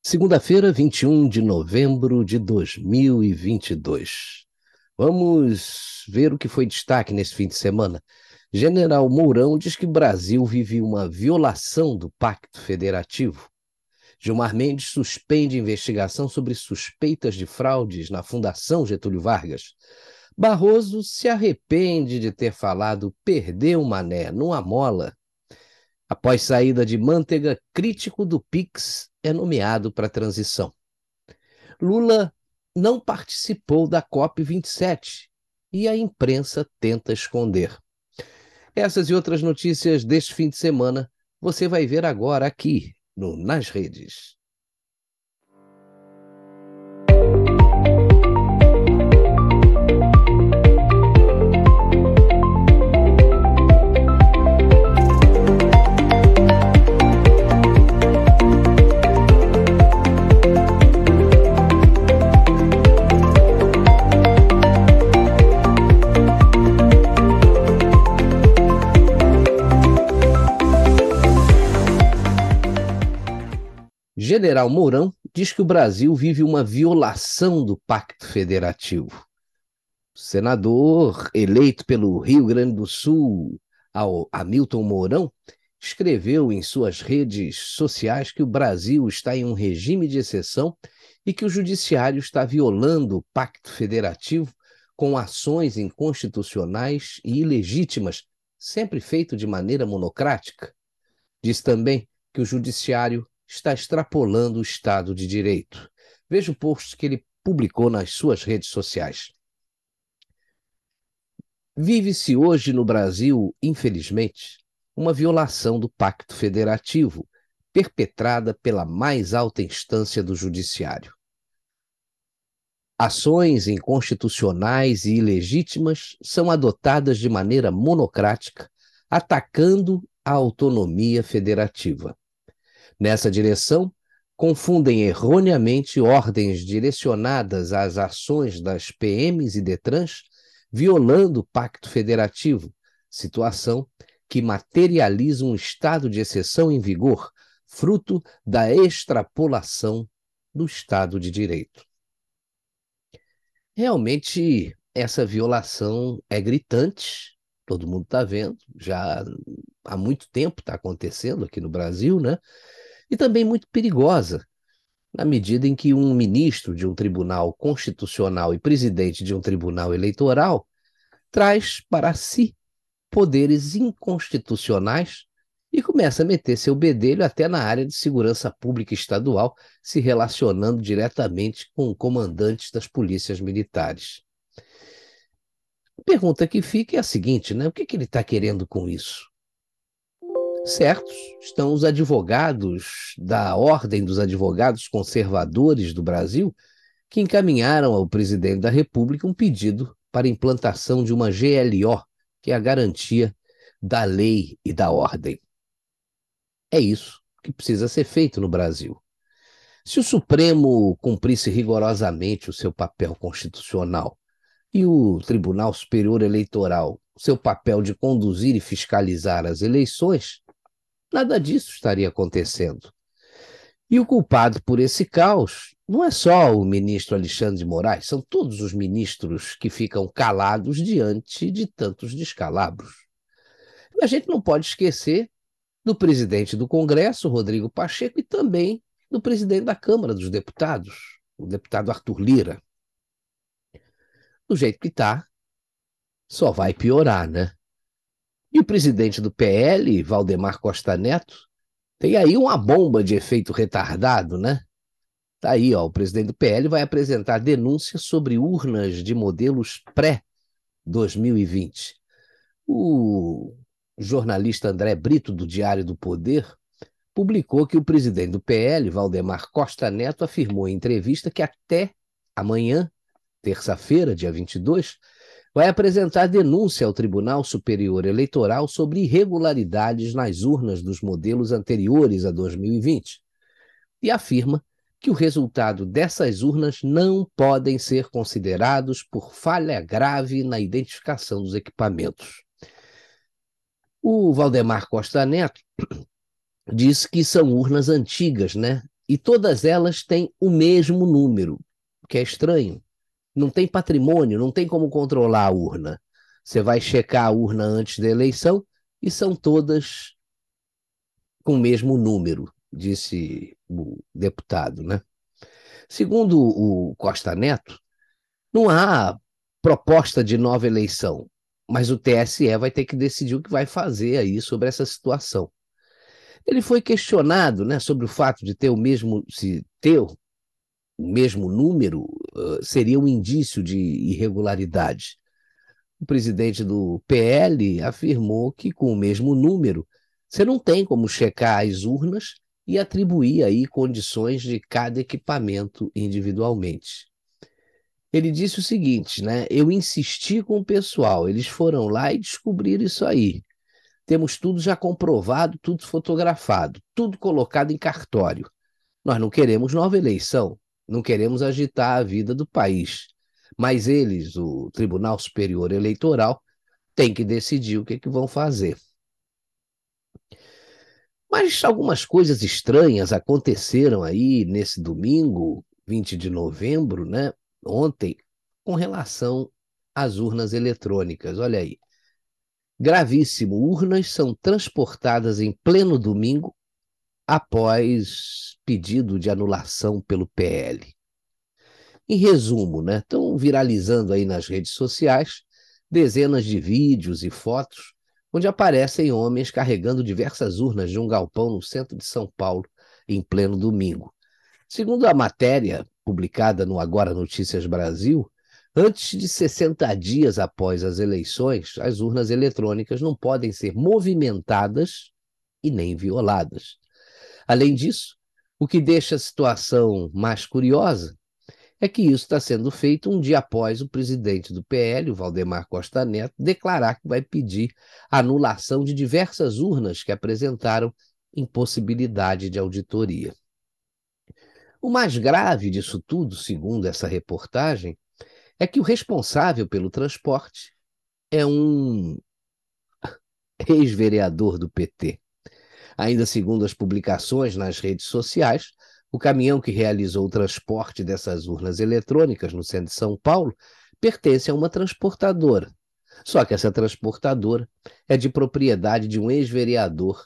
Segunda-feira, 21 de novembro de 2022. Vamos ver o que foi destaque nesse fim de semana. General Mourão diz que o Brasil vive uma violação do Pacto Federativo. Gilmar Mendes suspende investigação sobre suspeitas de fraudes na Fundação Getúlio Vargas. Barroso se arrepende de ter falado perdeu Mané numa mola. Após saída de Manteiga, crítico do Pix é nomeado para a transição. Lula não participou da COP27 e a imprensa tenta esconder. Essas e outras notícias deste fim de semana você vai ver agora aqui no Nas Redes. General Mourão diz que o Brasil vive uma violação do Pacto Federativo. O senador eleito pelo Rio Grande do Sul, Hamilton Mourão, escreveu em suas redes sociais que o Brasil está em um regime de exceção e que o judiciário está violando o Pacto Federativo com ações inconstitucionais e ilegítimas, sempre feito de maneira monocrática. Diz também que o judiciário está extrapolando o Estado de Direito. Veja o post que ele publicou nas suas redes sociais. Vive-se hoje no Brasil, infelizmente, uma violação do Pacto Federativo, perpetrada pela mais alta instância do Judiciário. Ações inconstitucionais e ilegítimas são adotadas de maneira monocrática, atacando a autonomia federativa. Nessa direção, confundem erroneamente ordens direcionadas às ações das PMs e Detrans, violando o Pacto Federativo, situação que materializa um estado de exceção em vigor, fruto da extrapolação do Estado de Direito. Realmente, essa violação é gritante, todo mundo está vendo, já há muito tempo está acontecendo aqui no Brasil, né? E também muito perigosa, na medida em que um ministro de um tribunal constitucional e presidente de um tribunal eleitoral traz para si poderes inconstitucionais e começa a meter seu bedelho até na área de segurança pública estadual, se relacionando diretamente com comandantes das polícias militares. A pergunta que fica é a seguinte, né? O que ele está querendo com isso? Certos estão os advogados da Ordem dos Advogados Conservadores do Brasil, que encaminharam ao presidente da República um pedido para a implantação de uma GLO, que é a garantia da lei e da ordem. É isso que precisa ser feito no Brasil. Se o Supremo cumprisse rigorosamente o seu papel constitucional e o Tribunal Superior Eleitoral o seu papel de conduzir e fiscalizar as eleições, nada disso estaria acontecendo. E o culpado por esse caos não é só o ministro Alexandre de Moraes, são todos os ministros que ficam calados diante de tantos descalabros. E a gente não pode esquecer do presidente do Congresso, Rodrigo Pacheco, e também do presidente da Câmara dos Deputados, o deputado Arthur Lira. Do jeito que está, só vai piorar, né? E o presidente do PL, Valdemar Costa Neto, tem aí uma bomba de efeito retardado, né? Tá aí, ó, o presidente do PL vai apresentar denúncias sobre urnas de modelos pré-2020. O jornalista André Brito, do Diário do Poder, publicou que o presidente do PL, Valdemar Costa Neto, afirmou em entrevista que até amanhã, terça-feira, dia 22, vai apresentar denúncia ao Tribunal Superior Eleitoral sobre irregularidades nas urnas dos modelos anteriores a 2020 e afirma que o resultado dessas urnas não podem ser considerados por falha grave na identificação dos equipamentos. O Valdemar Costa Neto disse que são urnas antigas, né? E todas elas têm o mesmo número, o que é estranho. Não tem patrimônio, não tem como controlar a urna. Você vai checar a urna antes da eleição e são todas com o mesmo número, disse o deputado, né? Segundo o Costa Neto, não há proposta de nova eleição, mas o TSE vai ter que decidir o que vai fazer aí sobre essa situação. Ele foi questionado, né, sobre o fato de ter o mesmo, se ter o mesmo número seria um indício de irregularidade. O presidente do PL afirmou que com o mesmo número você não tem como checar as urnas e atribuir aí condições de cada equipamento individualmente. Ele disse o seguinte, né? Eu insisti com o pessoal, eles foram lá e descobriram isso aí. Temos tudo já comprovado, tudo fotografado, tudo colocado em cartório. Nós não queremos nova eleição, não queremos agitar a vida do país. Mas eles, o Tribunal Superior Eleitoral, tem que decidir o que vão fazer. Mas algumas coisas estranhas aconteceram aí nesse domingo, 20 de novembro, né? Ontem, com relação às urnas eletrônicas. Olha aí. Gravíssimo. Urnas são transportadas em pleno domingo após pedido de anulação pelo PL. Em resumo, né? Estão viralizando aí nas redes sociais dezenas de vídeos e fotos onde aparecem homens carregando diversas urnas de um galpão no centro de São Paulo em pleno domingo. Segundo a matéria publicada no Agora Notícias Brasil, antes de 60 dias após as eleições, as urnas eletrônicas não podem ser movimentadas e nem violadas. Além disso, o que deixa a situação mais curiosa é que isso está sendo feito um dia após o presidente do PL, o Valdemar Costa Neto, declarar que vai pedir a anulação de diversas urnas que apresentaram impossibilidade de auditoria. O mais grave disso tudo, segundo essa reportagem, é que o responsável pelo transporte é um ex-vereador do PT. Ainda segundo as publicações nas redes sociais, o caminhão que realizou o transporte dessas urnas eletrônicas no centro de São Paulo pertence a uma transportadora. Só que essa transportadora é de propriedade de um ex-vereador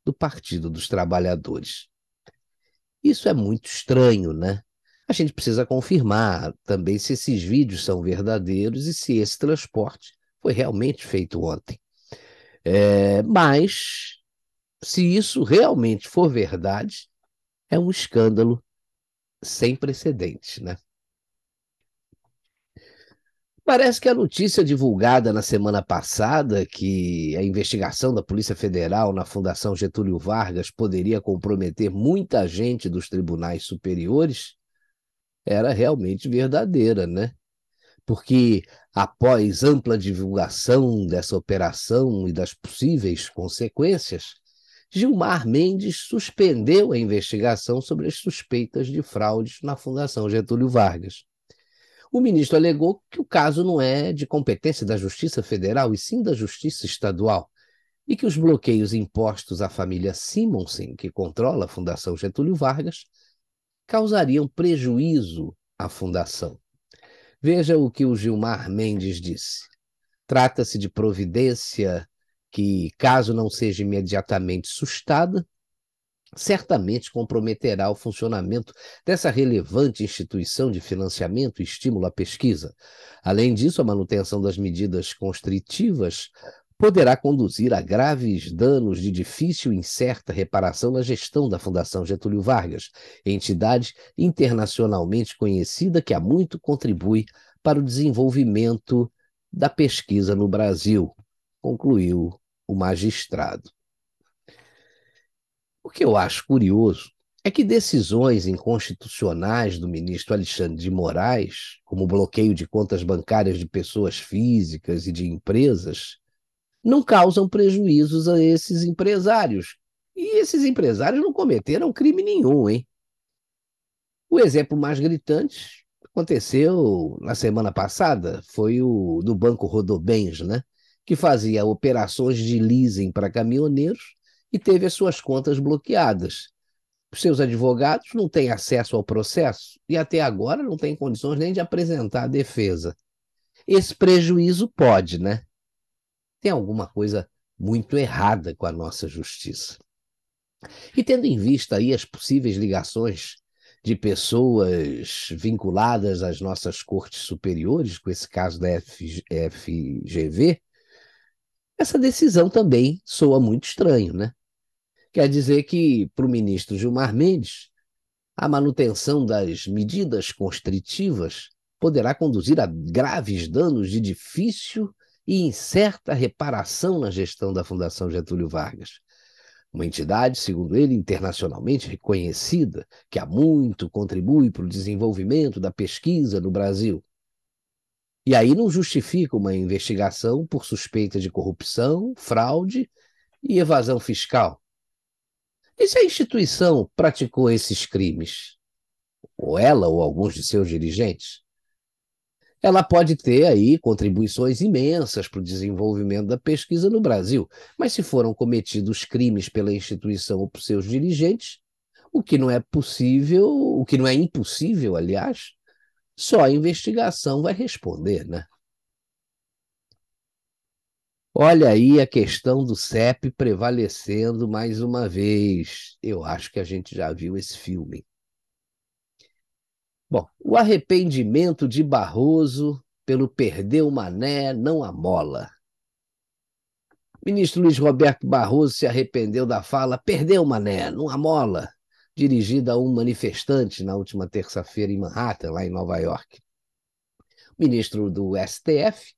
do Partido dos Trabalhadores. Isso é muito estranho, né? A gente precisa confirmar também se esses vídeos são verdadeiros e se esse transporte foi realmente feito ontem. Mas, se isso realmente for verdade, é um escândalo sem precedentes, né? Parece que a notícia divulgada na semana passada, que a investigação da Polícia Federal na Fundação Getúlio Vargas poderia comprometer muita gente dos tribunais superiores, era realmente verdadeira, né? Porque após ampla divulgação dessa operação e das possíveis consequências, Gilmar Mendes suspendeu a investigação sobre as suspeitas de fraudes na Fundação Getúlio Vargas. O ministro alegou que o caso não é de competência da Justiça Federal, e sim da Justiça Estadual, e que os bloqueios impostos à família Simonsen, que controla a Fundação Getúlio Vargas, causariam prejuízo à Fundação. Veja o que o Gilmar Mendes disse. Trata-se de providência que, caso não seja imediatamente sustada, certamente comprometerá o funcionamento dessa relevante instituição de financiamento e estímulo à pesquisa. Além disso, a manutenção das medidas constritivas poderá conduzir a graves danos de difícil e incerta reparação na gestão da Fundação Getúlio Vargas, entidade internacionalmente conhecida que há muito contribui para o desenvolvimento da pesquisa no Brasil, concluiu o magistrado. O que eu acho curioso é que decisões inconstitucionais do ministro Alexandre de Moraes, como o bloqueio de contas bancárias de pessoas físicas e de empresas, não causam prejuízos a esses empresários. E esses empresários não cometeram crime nenhum, hein? O exemplo mais gritante aconteceu na semana passada, foi o do Banco Rodobens, né? Que fazia operações de leasing para caminhoneiros e teve as suas contas bloqueadas. Os seus advogados não têm acesso ao processo e até agora não têm condições nem de apresentar a defesa. Esse prejuízo pode, né? Tem alguma coisa muito errada com a nossa justiça. E tendo em vista aí as possíveis ligações de pessoas vinculadas às nossas cortes superiores, com esse caso da FGV, essa decisão também soa muito estranho, né? Quer dizer que, para o ministro Gilmar Mendes, a manutenção das medidas constritivas poderá conduzir a graves danos de difícil e incerta reparação na gestão da Fundação Getúlio Vargas. Uma entidade, segundo ele, internacionalmente reconhecida, que há muito contribui para o desenvolvimento da pesquisa no Brasil. E aí não justifica uma investigação por suspeita de corrupção, fraude e evasão fiscal. E se a instituição praticou esses crimes, ou ela ou alguns de seus dirigentes, ela pode ter aí contribuições imensas para o desenvolvimento da pesquisa no Brasil, mas se foram cometidos crimes pela instituição ou por seus dirigentes, o que não é possível, o que não é impossível, aliás, só a investigação vai responder, né? Olha aí a questão do CEP prevalecendo mais uma vez. Eu acho que a gente já viu esse filme. Bom, o arrependimento de Barroso pelo perder o mané não amola. O ministro Luiz Roberto Barroso se arrependeu da fala "perdeu o mané, não amola", dirigida a um manifestante na última terça-feira em Manhattan, lá em Nova York. O ministro do STF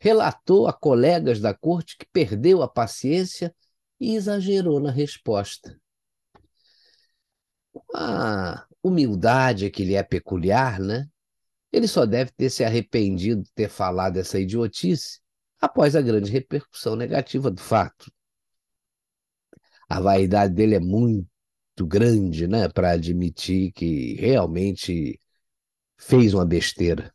relatou a colegas da corte que perdeu a paciência e exagerou na resposta. A humildade que lhe é peculiar, né? Ele só deve ter se arrependido de ter falado essa idiotice após a grande repercussão negativa do fato. A vaidade dele é muito grande, né, para admitir que realmente fez uma besteira.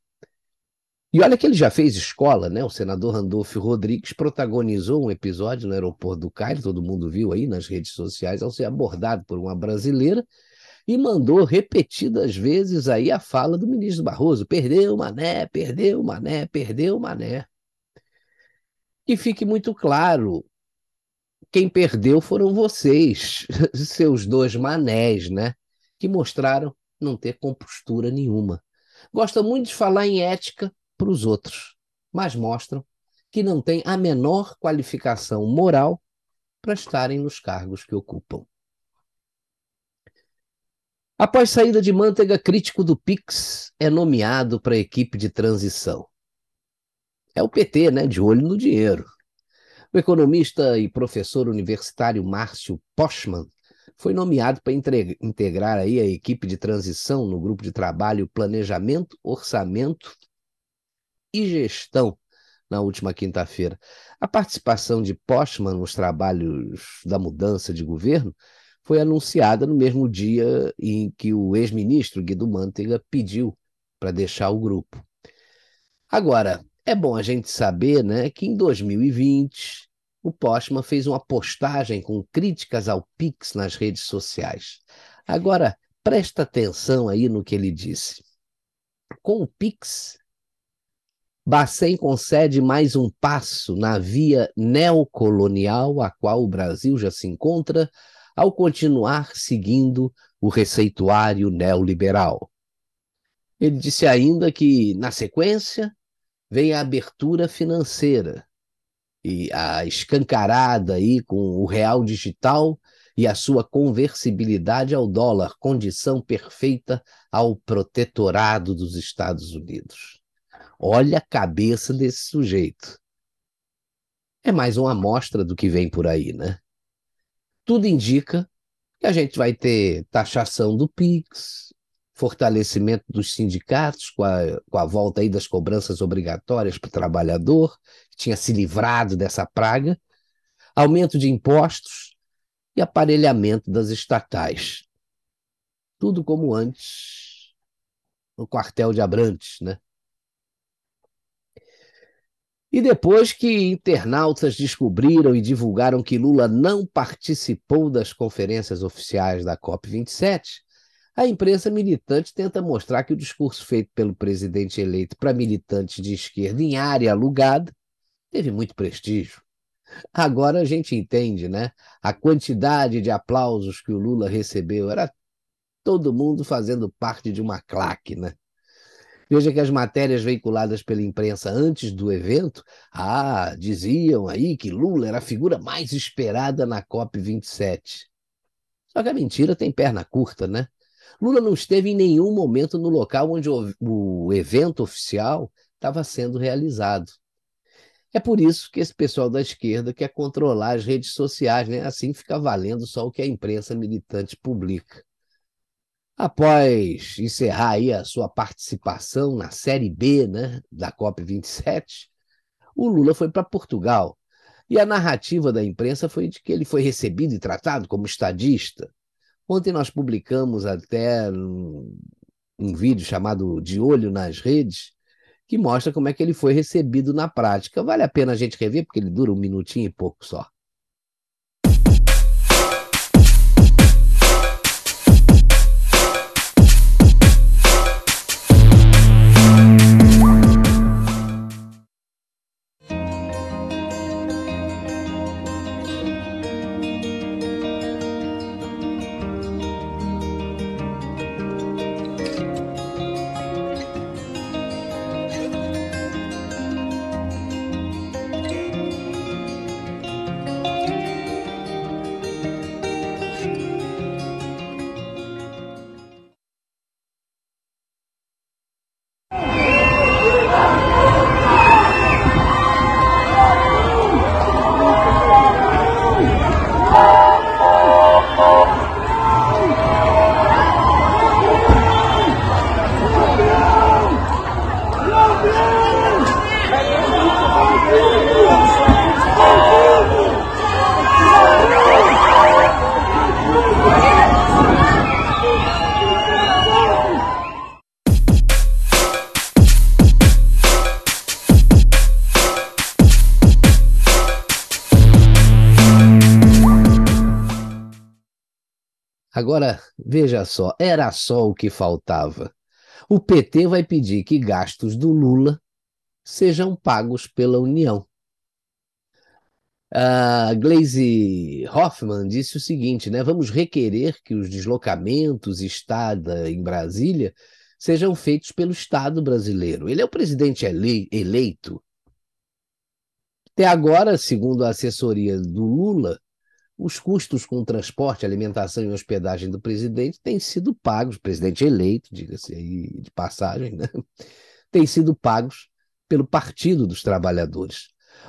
E olha que ele já fez escola, né? O senador Randolfo Rodrigues protagonizou um episódio no aeroporto do Cairo, todo mundo viu aí nas redes sociais, ao ser abordado por uma brasileira e mandou repetidas vezes aí a fala do ministro Barroso: perdeu o mané, perdeu o mané, perdeu o mané. Que fique muito claro, quem perdeu foram vocês, seus dois manés, né? Que mostraram não ter compostura nenhuma. Gostam muito de falar em ética para os outros, mas mostram que não têm a menor qualificação moral para estarem nos cargos que ocupam. Após saída de Manteiga, crítico do Pix é nomeado para a equipe de transição. É o PT, né? De olho no dinheiro. O economista e professor universitário Márcio Postman foi nomeado para integrar aí a equipe de transição no grupo de trabalho Planejamento, Orçamento e Gestão na última quinta-feira. A participação de Postman nos trabalhos da mudança de governo foi anunciada no mesmo dia em que o ex-ministro Guido Mantega pediu para deixar o grupo. Agora, é bom a gente saber, né, que em 2020 o Postman fez uma postagem com críticas ao Pix nas redes sociais. Agora, presta atenção aí no que ele disse. Com o Pix, Bacen concede mais um passo na via neocolonial a qual o Brasil já se encontra ao continuar seguindo o receituário neoliberal. Ele disse ainda que, na sequência, vem a abertura financeira e a escancarada aí com o real digital e a sua conversibilidade ao dólar, condição perfeita ao protetorado dos Estados Unidos. Olha a cabeça desse sujeito. É mais uma amostra do que vem por aí, né? Tudo indica que a gente vai ter taxação do PIX, fortalecimento dos sindicatos com a volta aí das cobranças obrigatórias para o trabalhador, que tinha se livrado dessa praga, aumento de impostos e aparelhamento das estatais. Tudo como antes no quartel de Abrantes, né? E depois que internautas descobriram e divulgaram que Lula não participou das conferências oficiais da COP27, a imprensa militante tenta mostrar que o discurso feito pelo presidente eleito para militantes de esquerda em área alugada teve muito prestígio. Agora a gente entende, né? A quantidade de aplausos que o Lula recebeu. Era todo mundo fazendo parte de uma claque, né? Veja que as matérias veiculadas pela imprensa antes do evento, diziam aí que Lula era a figura mais esperada na COP27. Só que a mentira tem perna curta, né? Lula não esteve em nenhum momento no local onde o evento oficial estava sendo realizado. É por isso que esse pessoal da esquerda quer controlar as redes sociais, né? Assim fica valendo só o que a imprensa militante publica. Após encerrar aí a sua participação na Série B, né, da COP27, o Lula foi para Portugal. E a narrativa da imprensa foi de que ele foi recebido e tratado como estadista. Ontem nós publicamos até um vídeo chamado De Olho nas Redes, que mostra como é que ele foi recebido na prática. Vale a pena a gente rever, porque ele dura um minutinho e pouco só. Agora, veja só, era só o que faltava. O PT vai pedir que gastos do Lula sejam pagos pela União. A Gleisi Hoffmann disse o seguinte, né? Vamos requerer que os deslocamentos e estada em Brasília sejam feitos pelo Estado brasileiro. Ele é o presidente eleito. Até agora, segundo a assessoria do Lula, os custos com transporte, alimentação e hospedagem do presidente têm sido pagos, presidente eleito, diga-se aí de passagem, né? Têm sido pagos pelo Partido dos Trabalhadores.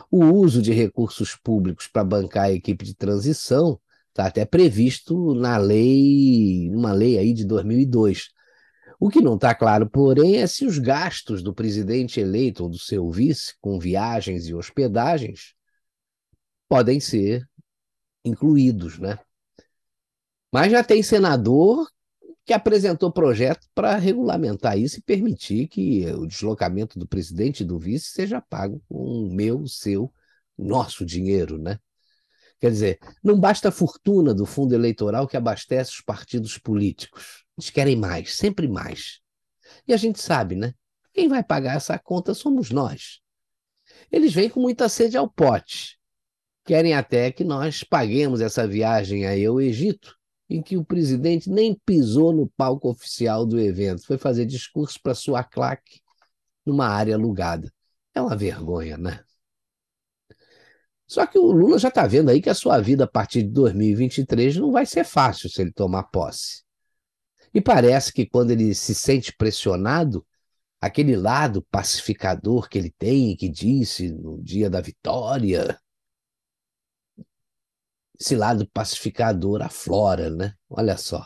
O uso de recursos públicos para bancar a equipe de transição está até previsto numa lei aí de 2002. O que não está claro, porém, é se os gastos do presidente eleito ou do seu vice, com viagens e hospedagens, podem ser incluídos, né? Mas já tem senador que apresentou projeto para regulamentar isso e permitir que o deslocamento do presidente e do vice seja pago com o meu, seu, nosso dinheiro, né? Quer dizer, não basta a fortuna do fundo eleitoral que abastece os partidos políticos. Eles querem mais, sempre mais. E a gente sabe, né? Quem vai pagar essa conta somos nós. Eles vêm com muita sede ao pote. Querem até que nós paguemos essa viagem aí ao Egito, em que o presidente nem pisou no palco oficial do evento, foi fazer discurso para sua claque numa área alugada. É uma vergonha, né? Só que o Lula já está vendo aí que a sua vida a partir de 2023 não vai ser fácil se ele tomar posse. E parece que quando ele se sente pressionado, aquele lado pacificador que ele tem, que disse no dia da vitória, esse lado pacificador aflora, né? Olha só.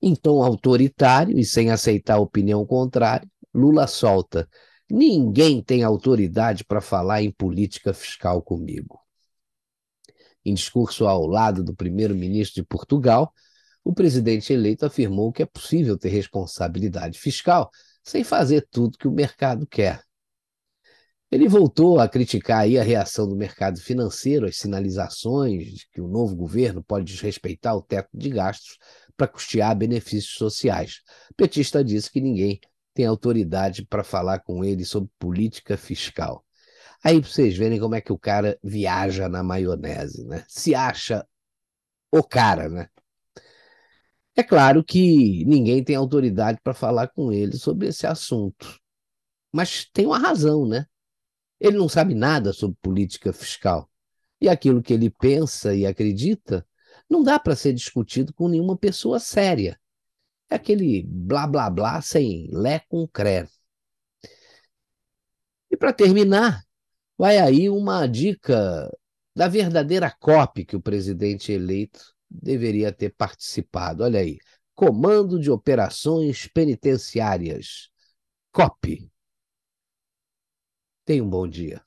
Em tom autoritário e sem aceitar a opinião contrária, Lula solta: ninguém tem autoridade para falar em política fiscal comigo. Em discurso ao lado do primeiro-ministro de Portugal, o presidente eleito afirmou que é possível ter responsabilidade fiscal sem fazer tudo que o mercado quer. Ele voltou a criticar aí a reação do mercado financeiro, as sinalizações de que o novo governo pode desrespeitar o teto de gastos para custear benefícios sociais. O petista disse que ninguém tem autoridade para falar com ele sobre política fiscal. Aí para vocês verem como é que o cara viaja na maionese, né? Se acha o cara, né? É claro que ninguém tem autoridade para falar com ele sobre esse assunto, mas tem uma razão, né? Ele não sabe nada sobre política fiscal. E aquilo que ele pensa e acredita não dá para ser discutido com nenhuma pessoa séria. É aquele blá blá blá sem lé com cré. E para terminar, vai aí uma dica da verdadeira COP que o presidente eleito deveria ter participado. Olha aí. Comando de Operações Penitenciárias. COP. Tenha um bom dia.